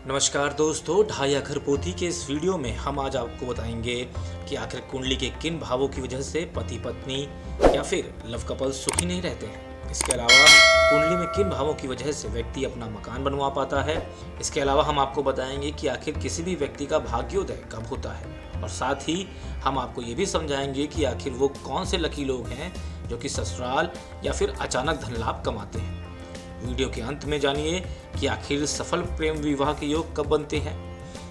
नमस्कार दोस्तों, ढाई अखर पोथी के इस वीडियो में हम आज आपको बताएंगे कि आखिर कुंडली के किन भावों की वजह से पति पत्नी या फिर लव कपल सुखी नहीं रहते हैं। इसके अलावा कुंडली में किन भावों की वजह से व्यक्ति अपना मकान बनवा पाता है। इसके अलावा हम आपको बताएंगे कि आखिर किसी भी व्यक्ति का भाग्योदय कब होता है, और साथ ही हम आपको ये भी समझाएंगे कि आखिर वो कौन से लकी लोग हैं जो कि ससुराल या फिर अचानक धन लाभ कमाते हैं। वीडियो के अंत में जानिए कि आखिर सफल प्रेम विवाह के योग कब बनते हैं।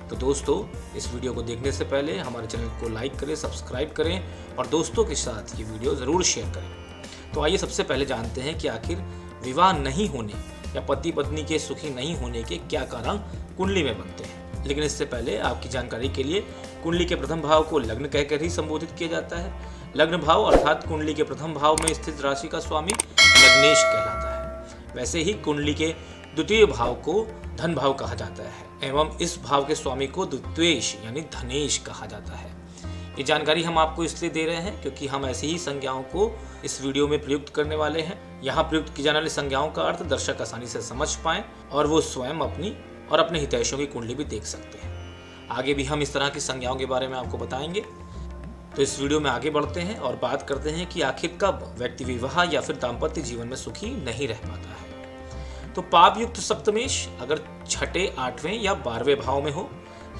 तो दोस्तों, इस वीडियो को देखने से पहले हमारे चैनल को लाइक करें, सब्सक्राइब करें और दोस्तों के साथ ये वीडियो ज़रूर शेयर करें। तो आइए सबसे पहले जानते हैं कि आखिर विवाह नहीं होने या पति पत्नी के सुखी नहीं होने के क्या कारण कुंडली में बनते हैं। लेकिन इससे पहले आपकी जानकारी के लिए कुंडली के प्रथम भाव को लग्न कहकर ही संबोधित किया जाता है। लग्न भाव अर्थात कुंडली के प्रथम भाव में स्थित राशि का स्वामी लग्नेश कहलाता है। वैसे ही कुंडली के द्वितीय भाव को धन भाव कहा जाता है एवं इस भाव के स्वामी को द्वित्वेश यानी धनेश कहा जाता है। ये जानकारी हम आपको इसलिए दे रहे हैं क्योंकि हम ऐसी ही संज्ञाओं को इस वीडियो में प्रयुक्त करने वाले हैं। यहाँ प्रयुक्त की जाने वाली संज्ञाओं का अर्थ दर्शक आसानी से समझ पाएं और वो स्वयं अपनी और अपने हितैषियों की कुंडली भी देख सकते हैं। आगे भी हम इस तरह की संज्ञाओं के बारे में आपको बताएंगे। तो इस वीडियो में आगे बढ़ते हैं और बात करते हैं कि आखिर कब व्यक्ति विवाह या फिर दाम्पत्य जीवन में सुखी नहीं रह पाता है। तो पाप युक्त सप्तमेश अगर छठे, आठवें या 12वें भाव में हो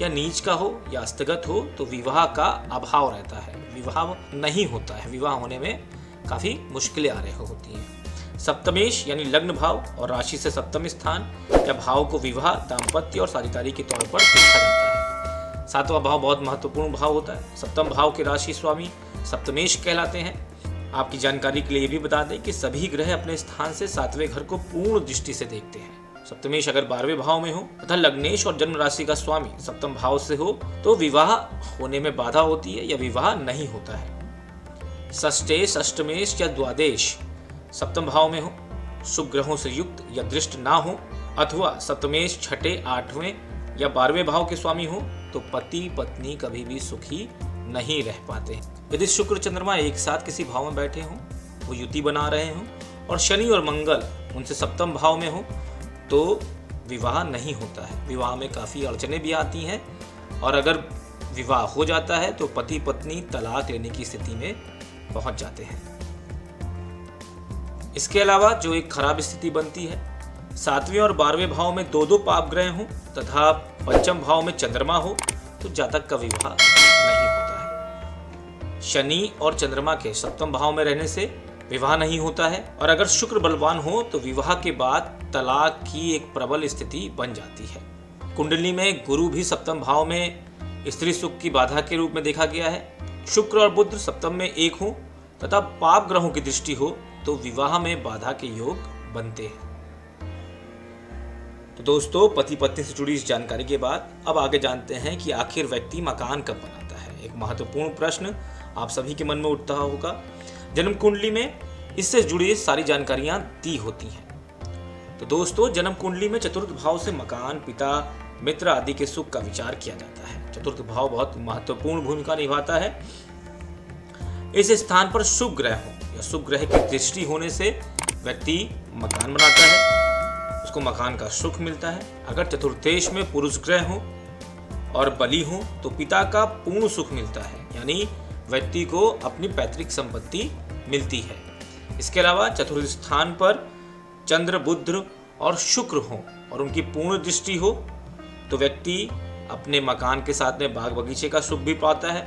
या नीच का हो या अस्तगत हो तो विवाह का अभाव रहता है, विवाह नहीं होता है, विवाह होने में काफी मुश्किलें आ रही होती हैं। सप्तमेश यानी लग्न भाव और राशि से सप्तम स्थान या भाव को विवाह, दाम्पत्य और साझेदारी के तौर पर देखा जाता है। सातवां भाव बहुत महत्वपूर्ण भाव होता है। सप्तम भाव के राशि स्वामी सप्तमेश कहलाते हैं। आपकी जानकारी के लिए ये भी बता दें कि सभी ग्रह अपने स्थान से सातवें घर को पूर्ण दृष्टि से देखते हैं। सप्तमेश अगर 12वें भाव में हो तथा लग्नेश और जन्म राशि का स्वामी सप्तम भाव से हो तो विवाह होने में बाधा होती है या विवाह नहीं होता है। षष्ठे, षष्टमेश या द्वादश सप्तम भाव में हो, शुभ ग्रहों से युक्त या दृष्ट ना हो अथवा सप्तमेश छठे, 8वें या 12वें भाव के स्वामी हो तो पति पत्नी कभी भी सुखी नहीं रह पाते। यदि शुक्र चंद्रमा एक साथ किसी भाव में बैठे हों, वो युति बना रहे हों और शनि और मंगल उनसे सप्तम भाव में हो तो विवाह नहीं होता है। विवाह में काफ़ी अड़चने भी आती हैं और अगर विवाह हो जाता है तो पति पत्नी तलाक लेने की स्थिति में पहुंच जाते हैं। इसके अलावा जो एक खराब स्थिति बनती है, 7वें और 12वें भाव में दो पाप ग्रह हों तथा पंचम भाव में चंद्रमा हो तो जातक का विवाह नहीं होता है। शनि और चंद्रमा के सप्तम भाव में रहने से विवाह नहीं होता है और अगर शुक्र बलवान हो तो विवाह के बाद तलाक की एक प्रबल स्थिति बन जाती है। कुंडली में गुरु भी सप्तम भाव में स्त्री सुख की बाधा के रूप में देखा गया है। शुक्र और बुध सप्तम में एक हो तथा पाप ग्रहों की दृष्टि हो तो विवाह में बाधा के योग बनते हैं। तो दोस्तों, पति पत्नी से जुड़ी इस जानकारी के बाद अब आगे जानते हैं कि आखिर व्यक्ति मकान कब बनाता है। एक महत्वपूर्ण प्रश्न आप सभी के मन में उठता होगा। जन्म कुंडली में इससे जुड़ी सारी जानकारियां दी होती हैं। तो दोस्तों, जन्म कुंडली में चतुर्थ भाव से मकान, पिता, मित्र आदि के सुख का विचार किया जाता है। चतुर्थ भाव बहुत महत्वपूर्ण भूमिका निभाता है। इस स्थान पर शुभ ग्रह हो या शुभ ग्रह की दृष्टि होने से व्यक्ति मकान बनाता है, उसको मकान का सुख मिलता है। अगर चतुर्थेश में पुरुष ग्रह हो और बली हो तो पिता का पूर्ण सुख मिलता है, यानी व्यक्ति को अपनी पैतृक संपत्ति मिलती है। इसके अलावा चतुर्थ स्थान पर चंद्र, बुध और शुक्र हो और उनकी पूर्ण दृष्टि हो तो व्यक्ति अपने मकान के साथ में बाग बगीचे का सुख भी पाता है।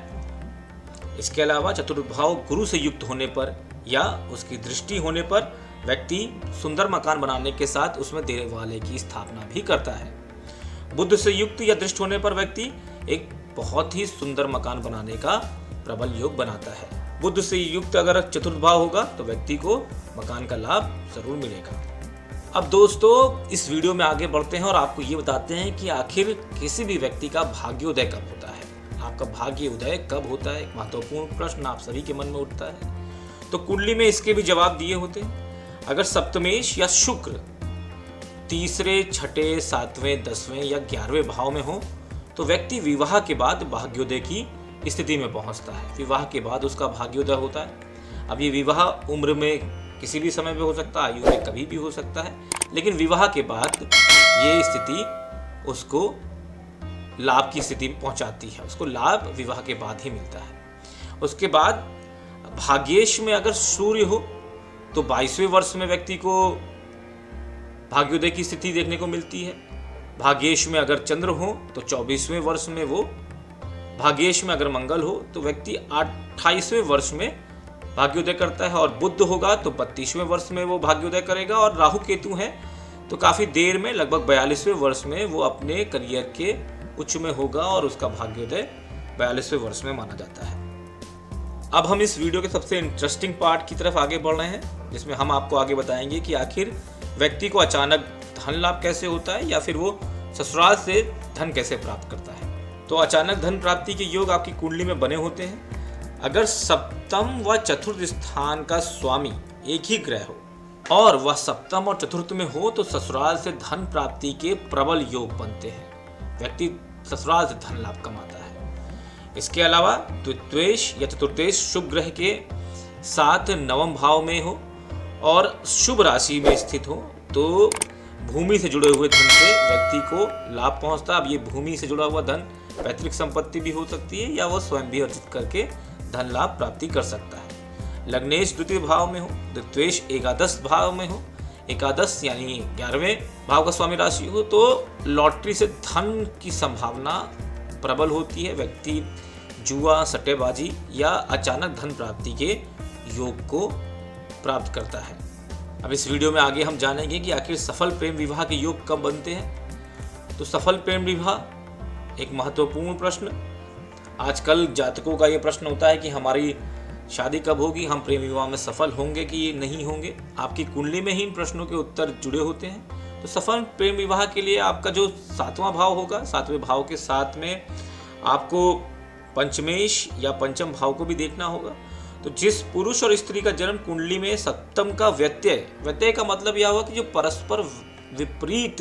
इसके अलावा चतुर्थ भाव गुरु से युक्त होने पर या उसकी दृष्टि होने पर व्यक्ति सुंदर मकान बनाने के साथ उसमें देवालय की स्थापना भी करता है। बुध से युक्त या दृष्ट होने पर व्यक्ति एक बहुत ही सुंदर मकान बनाने का प्रबल योग बनाता है। बुध से युक्त अगर चतुर्थ भाव होगा तो व्यक्ति को मकान का लाभ जरूर मिलेगा। अब दोस्तों, इस वीडियो में आगे बढ़ते हैं और आपको ये बताते हैं कि आखिर किसी भी व्यक्ति का भाग्योदय कब होता है। आपका भाग्योदय कब होता है, एक महत्वपूर्ण प्रश्न आप सभी के मन में उठता है। तो कुंडली में इसके भी जवाब दिए होते हैं। अगर सप्तमेश या शुक्र तीसरे, छठे, 7वें, 10वें या 11वें भाव में हो तो व्यक्ति विवाह के बाद भाग्योदय की स्थिति में पहुंचता है। विवाह के बाद उसका भाग्योदय होता है। अब ये विवाह उम्र में किसी भी समय में हो सकता है, आयु में कभी भी हो सकता है, लेकिन विवाह के बाद ये स्थिति उसको लाभ की स्थिति में पहुंचाती है। उसको लाभ विवाह के बाद ही मिलता है। उसके बाद भाग्येश में अगर सूर्य हो तो 22वें वर्ष में व्यक्ति को भाग्योदय की स्थिति देखने को मिलती है। भाग्येश में अगर चंद्र हो तो 24वें वर्ष में वो, भाग्येश में अगर मंगल हो तो व्यक्ति 28वें वर्ष में भाग्योदय करता है, और बुध होगा तो 32वें वर्ष में वो भाग्योदय करेगा, और राहु केतु है तो काफ़ी देर में लगभग 42वें वर्ष में वो अपने करियर के उच्च में होगा और उसका भाग्योदय 42वें वर्ष में माना जाता है। अब हम इस वीडियो के सबसे इंटरेस्टिंग पार्ट की तरफ आगे बढ़ रहे हैं, जिसमें हम आपको आगे बताएंगे कि आखिर व्यक्ति को अचानक धन लाभ कैसे होता है, या फिर वो ससुराल से धन कैसे प्राप्त करता है। तो अचानक धन प्राप्ति के योग आपकी कुंडली में बने होते हैं अगर सप्तम व चतुर्थ स्थान का स्वामी एक ही ग्रह हो और वह सप्तम और चतुर्थ में हो तो ससुराल से धन प्राप्ति के प्रबल योग बनते हैं। व्यक्ति ससुराल से धन लाभ कमाता है। इसके अलावा द्वितीयेश या चतुर्थेश शुभ ग्रह के साथ नवम भाव में हो और शुभ राशि में स्थित हो तो भूमि से जुड़े हुए धन से व्यक्ति को लाभ पहुंचता है। अब ये भूमि से जुड़ा हुआ धन पैतृक संपत्ति भी हो सकती है, या वह स्वयं भी अर्जित करके धन लाभ प्राप्ति कर सकता है। लग्नेश द्वितीय भाव में हो, द्वितीयेश एकादश भाव में हो, एकादश यानी 11वें भाव का स्वामी राशि हो तो लॉटरी से धन की संभावना प्रबल होती है। व्यक्ति जुआ, सट्टेबाजी या अचानक धन प्राप्ति के योग को प्राप्त करता है। अब इस वीडियो में आगे हम जानेंगे कि आखिर सफल प्रेम विवाह के योग कब बनते हैं। तो सफल प्रेम विवाह एक महत्वपूर्ण प्रश्न, आजकल जातकों का ये प्रश्न होता है कि हमारी शादी कब होगी, हम प्रेम विवाह में सफल होंगे कि नहीं होंगे। आपकी कुंडली में ही इन प्रश्नों के उत्तर जुड़े होते हैं। तो सफल प्रेम विवाह के लिए आपका जो 7वां भाव होगा, 7वें भाव के साथ में आपको पंचमेश या पंचम भाव को भी देखना होगा। तो जिस पुरुष और स्त्री का जन्म कुंडली में सप्तम का व्यत्यय का मतलब यह हुआ कि जो परस्पर विपरीत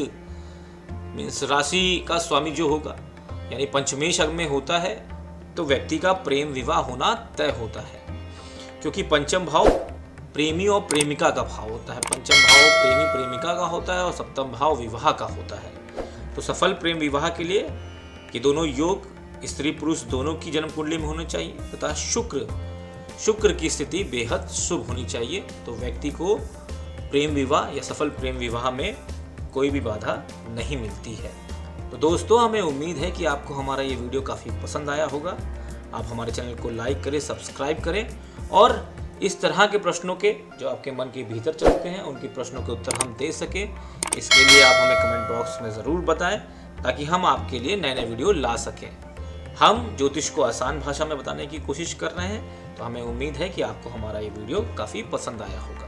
मीन्स राशि का स्वामी जो होगा, यानी पंचमेश में होता है तो व्यक्ति का प्रेम विवाह होना तय होता है, क्योंकि पंचम भाव प्रेमी और प्रेमिका का भाव होता है। पंचम भाव प्रेमी प्रेमिका का होता है और सप्तम भाव विवाह का होता है। तो सफल प्रेम विवाह के लिए ये दोनों योग स्त्री पुरुष दोनों की जन्म कुंडली में होने चाहिए तथा शुक्र की स्थिति बेहद शुभ होनी चाहिए। तो व्यक्ति को प्रेम विवाह या सफल प्रेम विवाह में कोई भी बाधा नहीं मिलती है। तो दोस्तों, हमें उम्मीद है कि आपको हमारा ये वीडियो काफ़ी पसंद आया होगा। आप हमारे चैनल को लाइक करें, सब्सक्राइब करें, और इस तरह के प्रश्नों के जो आपके मन के भीतर चलते हैं उनके प्रश्नों के उत्तर हम दे सकें। इसके लिए आप हमें कमेंट बॉक्स में ज़रूर बताएं ताकि हम आपके लिए नए नए वीडियो ला सकें। हम ज्योतिष को आसान भाषा में बताने की कोशिश कर रहे हैं, तो हमें उम्मीद है कि आपको हमारा ये वीडियो काफ़ी पसंद आया होगा।